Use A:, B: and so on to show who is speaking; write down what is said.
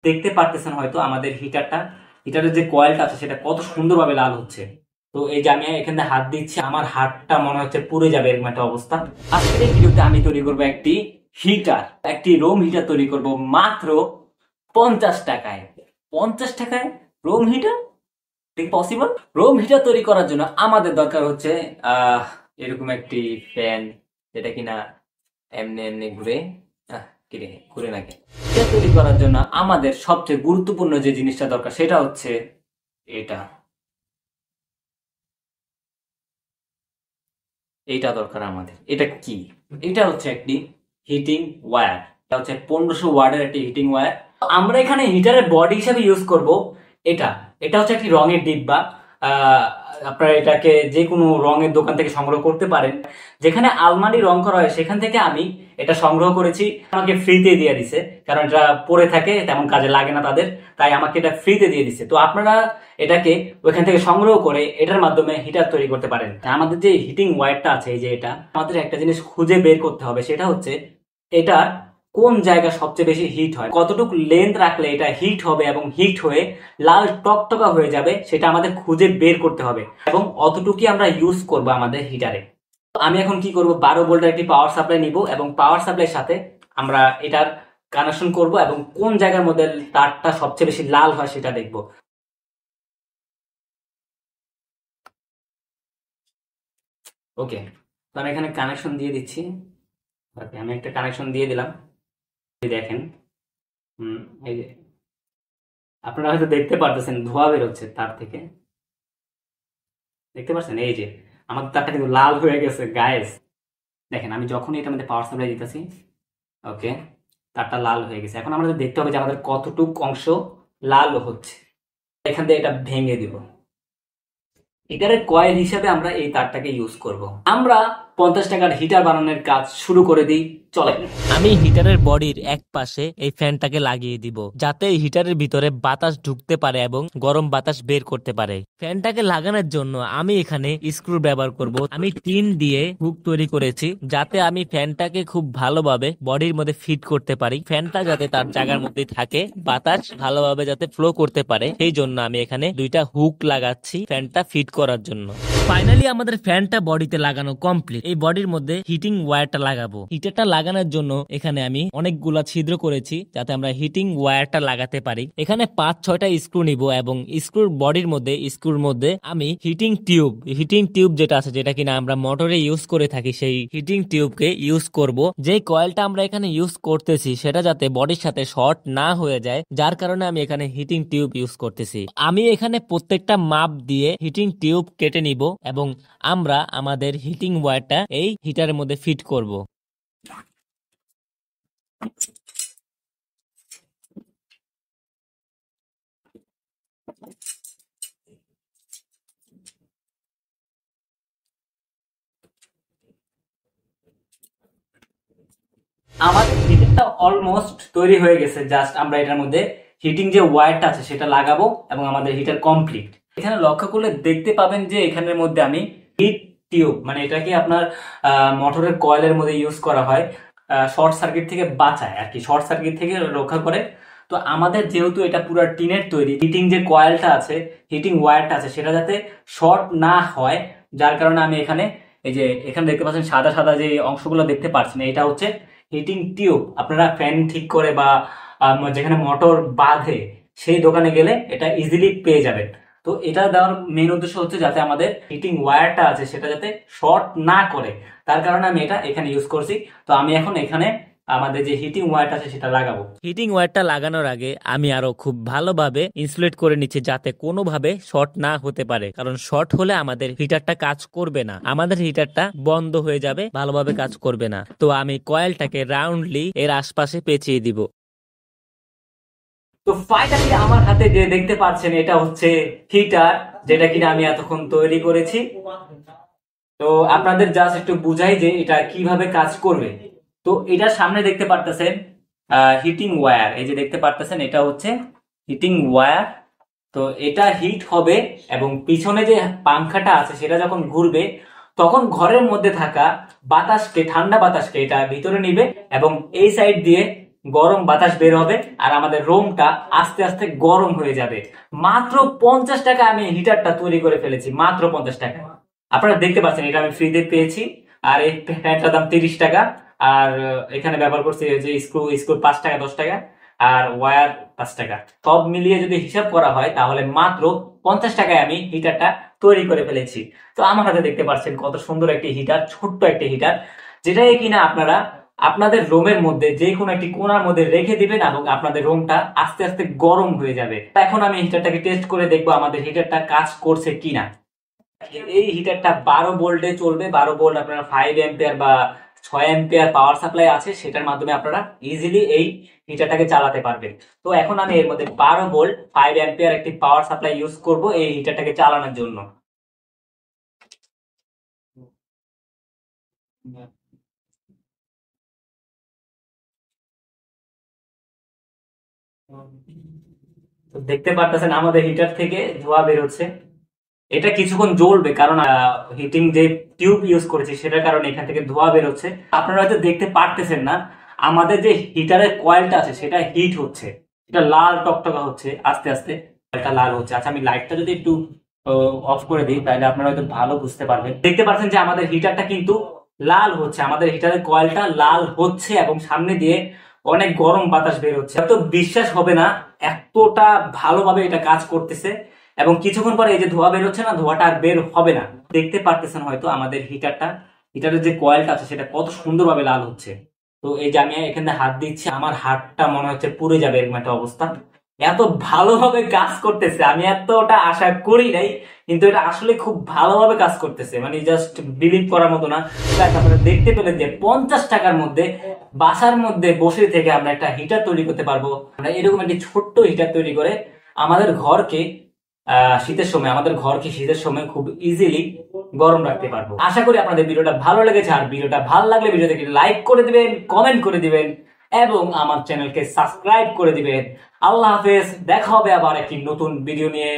A: দেখতে পারতেছেন হয়তো আমাদের হিটারের যে কয়েলটা আছে সেটা কত সুন্দরভাবে লাল হচ্ছে। তো এই যে আমি এখানে হাত দিচ্ছি, আমার হাতটা মনে হচ্ছে পুড়ে যাবে এরকম একটা অবস্থা। আজকের এই ভিডিওতে আমি তৈরি করবো একটি রুম হিটার তৈরি করব মাত্র 50 টাকায়। 50 টাকায় রুম হিটার ঠিক পসিবল? রুম হিটার তৈরি করার জন্য আমাদের দরকার হচ্ছে এরকম একটি ফ্যান, যেটা কিনা এমনি এমনি ঘুরে। কিরে ঘুরে নাকি? এটা তৈরি করার জন্য আমাদের সবচেয়ে গুরুত্বপূর্ণ যে জিনিসটা দরকার সেটা হচ্ছে এটা এইটা দরকার আমাদের। এটা কি? এটা হচ্ছে একটি হিটিং ওয়্যার। এটা হচ্ছে 1500 ওয়াটের একটি হিটিং ওয়্যার। আমরা এখানে হিটারের বডি হিসেবে ইউজ করব এটা। এটা হচ্ছে একটি রঙের ডিব্বা। আহ, আপনারা এটাকে যে কোনো রঙের দোকান থেকে সংগ্রহ করতে পারেন। যেখানে আলমারি রং করা হয় সেখান থেকে আমি এটা সংগ্রহ করেছি। আমাকে ফ্রিতে দিয়ে দিছে, কারণ এটা পরে থাকে তেমন কাজে লাগে না তাদের, তাই আমাকে এটা ফ্রিতে দিয়ে দিছে। তো আপনারা এটাকে ওইখান থেকে সংগ্রহ করে এটার মাধ্যমে হিটার তৈরি করতে পারেন। আমাদের যে হিটিং ওয়্যারটা আছে, এই যে এটা, আমাদের একটা জিনিস খুঁজে বের করতে হবে, সেটা হচ্ছে এটা কোন জায়গা সবচেয়ে বেশি হিট হয়, কতটুকু লেন্থ রাখলে এটা হিট হবে এবং হিট হয়ে লাল টকটকা হয়ে যাবে, সেটা আমাদের খুঁজে বের করতে হবে এবং অতটুকুই আমরা ইউজ করব আমাদের হিটারে। আমি এখন কি করব, 12 ভোল্টের একটি পাওয়ার সাপ্লাই নিব এবং পাওয়ার সাপ্লাইয়ের সাথে আমরা এটার কানেকশন করব এবং কোন জায়গার মধ্যে তারটা সবচেয়ে বেশি লাল হয় সেটা দেখব। ওকে, তো আমি এখানে কানেকশন দিয়ে দিচ্ছি। ওকে, আমি একটা কানেকশন দিয়ে দিলাম। এই দেখেন, হুম, এই যে আপনারা হয়তো দেখতে পারতেছেন ধোঁয়া বেরোচ্ছে তার থেকে। দেখতে পাচ্ছেন এই যে আমাদের তারটা কিন্তু লাল হয়ে গেছে গায়েস। দেখেন আমি যখনই এটার মধ্যে পাওয়ার সাপ্লাই দিতেছি, ওকে, তারটা লাল হয়ে গেছে। এখন আমাদের দেখতে হবে যে আমাদের কতটুক অংশ লাল হচ্ছে। এখান থেকে এটা ভেঙে দিব। হিটারের কয়েল হিসেবে আমরা এই তারটাকে ইউজ করব। আমরা 50 টাকার হিটার বানানোর কাজ শুরু করে দিই, চলেন।
B: আমি হিটারের বডির এক পাশে এই ফ্যানটাকে লাগিয়ে দিব, যাতে এই হিটারের ভিতরে বাতাস ঢুকতে পারে এবং গরম বাতাস বের করতে পারে। ফ্যানটাকে লাগানোর জন্য আমি এখানে স্ক্রু ব্যবহার করব। আমি টিন দিয়ে হুক তৈরি করেছি, যাতে আমি ফ্যানটাকে খুব ভালোভাবে বডির মধ্যে ফিট করতে পারি। ফ্যানটা যাতে তার জায়গার মধ্যে থাকে, বাতাস ভালোভাবে যাতে ফ্লো করতে পারে, সেই জন্য আমি এখানে দুইটা হুক লাগাচ্ছি ফ্যানটা ফিট করার জন্য। ফাইনালি আমাদের ফ্যানটা বডিতে লাগানো কমপ্লিট। এই বডির মধ্যে হিটিং ওয়্যারটা লাগাবো। হিটারটা লাগানোর জন্য এখানে আমি অনেকগুলা ছিদ্র করেছি, যাতে আমরা হিটিং ওয়্যারটা লাগাতে পারি। এখানে 5-6টা স্ক্রু নিব এবং স্ক্রুর বডির মধ্যে আমি হিটিং টিউব যেটা আছে, যেটা কিনা আমরা মোটরে ইউজ করে থাকি, সেই হিটিং টিউবকে ইউজ করব। যে কয়েলটা আমরা এখানে ইউজ করতেছি সেটা যাতে বডির সাথে শর্ট না হয়ে যায়, যার কারণে আমি এখানে হিটিং টিউব ইউজ করতেছি। আমি এখানে প্রত্যেকটা মাপ দিয়ে হিটিং টিউব কেটে নিব এবং আমরা আমাদের হিটিং ওয়্যারটা এই হিটারের মধ্যে ফিট করব।
A: আমাদের হিটারটা অলমোস্ট তৈরি হয়ে গেছে। জাস্ট আমরা এটার মধ্যে হিটিং যে ওয়্যারটা আছে সেটা লাগাবো এবং আমাদের হিটার কমপ্লিট। এখানে লক্ষ্য করলে দেখতে পাবেন যে এখানের মধ্যে আমি হিট টিউব, মানে এটাকে আপনার মোটরের কয়েলের মধ্যে ইউজ করা হয়, শর্ট সার্কিট থেকে বাঁচায় আর কি, শর্ট সার্কিট থেকে রক্ষা করে। তো আমাদের যেহেতু এটা পুরো টিনের তৈরি, হিটিং যে কয়েলটা আছে, হিটিং ওয়্যারটা আছে, সেটা যাতে শর্ট না হয়, যার কারণে আমি এখানে এই যে এখানে দেখতে পাচ্ছেন সাদা সাদা যে অংশগুলো দেখতে পাচ্ছেন, এটা হচ্ছে হিটিং টিউব। আপনারা ফ্যান ঠিক করে বা যেখানে মোটর বাঁধে সেই দোকানে গেলে এটা ইজিলি পেয়ে যাবেন। তো এটা দেওয়ার মেন উদ্দেশ্য হচ্ছে যাতে আমাদের হিটিং ওয়্যারটা আছে সেটা যাতে শর্ট না করে, তার কারণে আমি এটা এখানে ইউজ করছি। তো আমি এখন এখানে আমাদের যে হিটিং ওয়্যারটা আছে সেটা লাগাবো।
B: হিটিং ওয়্যারটা লাগানোর আগে আমি আরো খুব ভালোভাবে ইনসুলেট করে নিচ্ছি, যাতে কোনোভাবে শর্ট না হতে পারে, কারণ শর্ট হলে আমাদের হিটারটা কাজ করবে না, আমাদের হিটারটা বন্ধ হয়ে যাবে, ভালোভাবে কাজ করবে না। তো আমি কয়েলটাকে রাউন্ডলি এর আশপাশে পেঁচিয়ে দিব।
A: তো ফাইনালি আমার হাতে যে দেখতে পাচ্ছেন এটা হচ্ছে হিটার, যেটা কিনা আমি এতক্ষণ তৈরি করেছি। তো আপনাদের জাস্ট একটু বুঝাই যে এটা কিভাবে কাজ করবে। তো এটার সামনে দেখতে পারতেছেন হিটিং ওয়্যার, এই যে দেখতে পারতেছেন এটা হচ্ছে হিটিং ওয়্যার। তো এটা হিট হবে এবং পিছনে যে পাংখাটা আছে সেটা যখন ঘুরবে তখন ঘরের মধ্যে থাকা বাতাসকে, ঠান্ডা বাতাসকে এটা ভিতরে নিবে এবং এই সাইড দিয়ে গরম বাতাস বের হবে আর আমাদের রুমটা আস্তে আস্তে গরম হয়ে যাবে। মাত্র 50 টাকা আমি হিটারটা তৈরি করে ফেলেছি, মাত্র 50 টাকা। আপনারা দেখতে পাচ্ছেন এটা আমি ফ্রিতে পেয়েছি। আর এই ফ্যানটার দাম 30 টাকা। আর এখানে ব্যবহার করছি যে স্ক্রু 5 টাকা 10 টাকা আর ওয়্যার 5 টাকা। সব মিলিয়ে যদি হিসাব করা হয় তাহলে মাত্র 50 টাকায় আমি হিটারটা তৈরি করে ফেলেছি। তো আমার হাতে দেখতে পাচ্ছেন কত সুন্দর একটি হিটার, ছোট্ট একটি হিটার, যেটাই কিনা আপনারা আপনাদের রুমের মধ্যে যে কোনো একটি কোণার মধ্যে রেখে দিবেন এবং আপনাদের রুমটা আস্তে আস্তে গরম হয়ে যাবে। এখন আমি হিটারটাকে টেস্ট করে দেখবো আমাদের হিটারটা কাজ করছে কিনা। এই হিটারটা 12 ভোল্টে চলবে। 12 ভোল্ট, আপনারা 5 অ্যাম্পিয়ার বা 6 অ্যাম্পিয়ার পাওয়ার সাপ্লাই আছে, সেটার মাধ্যমে আপনারা ইজিলি এই হিটারটাকে চালাতে পারবেন। তো এখন আমি এর মধ্যে 12 ভোল্ট 5 অ্যাম্পিয়ার একটি পাওয়ার সাপ্লাই ইউজ করব এই হিটারটাকে চালানোর জন্য। তো দেখতে পারতেছেন আমাদের হিটার থেকে ধোঁয়া বের হচ্ছে। এটা কিছুক্ষণ জ্বলবে কারণ হিটিং যে টিউব ইউজ করেছি সেটার কারণে এখান থেকে ধোঁয়া বের হচ্ছে। আপনারা হয়তো দেখতে পারতেছেন না, আমাদের যে হিটারের কয়েলটা আছে সেটা হিট হচ্ছে, এটা লাল টকটকা হচ্ছে আস্তে আস্তে, এটা লাল হচ্ছে। আচ্ছা আমি লাইটটা যদি একটু অফ করে দিই তাহলে আপনারা হয়তো ভালো বুঝতে পারবেন। দেখতে পাচ্ছেন যে আমাদের হিটারটা কিন্তু লাল হচ্ছে, আমাদের হিটারের কয়েলটা লাল হচ্ছে এবং সামনে দিয়ে অনেক গরম বাতাস বের হচ্ছে। তো বিশ্বাস হবে না এতটা ভালোভাবে এটা কাজ করতেছে। এবং কিছুক্ষণ পরে এই যে ধোঁয়া বের হচ্ছে না, ধোঁয়াটা আর বের হবে না। দেখতে পারতেছেন হয়তো আমাদের হিটারের যে কয়েলটা আছে সেটা কত সুন্দরভাবে লাল হচ্ছে। তো এই যে আমি এখানে হাত দিচ্ছি, আমার হাতটা মনে হচ্ছে পুড়ে যাবে এরকম একটা অবস্থা। এত ভালোভাবে কাজ করতেছে, আমি এতটা আশা করি নাই, কিন্তু এটা আসলে খুব ভালোভাবে কাজ করতেছে, মানে জাস্ট বিলিভ করার মতো না। আপনারা দেখতে পেলেন যে 50 টাকার মধ্যে বাসার মধ্যে বসে থেকে আমরা একটা হিটার তৈরি করতে পারবো। আমরা এরকম একটি ছোট্ট হিটার তৈরি করে আমাদের ঘরকে শীতের সময় খুব ইজিলি গরম রাখতে পারবো। আশা করি আপনাদের ভিডিওটা ভালো লেগেছে। আর ভিডিওটা ভালো লাগলে ভিডিওটাকে লাইক করে দিবেন, কমেন্ট করে দিবেন এবং আমার চ্যানেলকে সাবস্ক্রাইব করে দিবেন। আল্লাহ হাফেজ, দেখা হবে আবার একটি নতুন ভিডিও নিয়ে।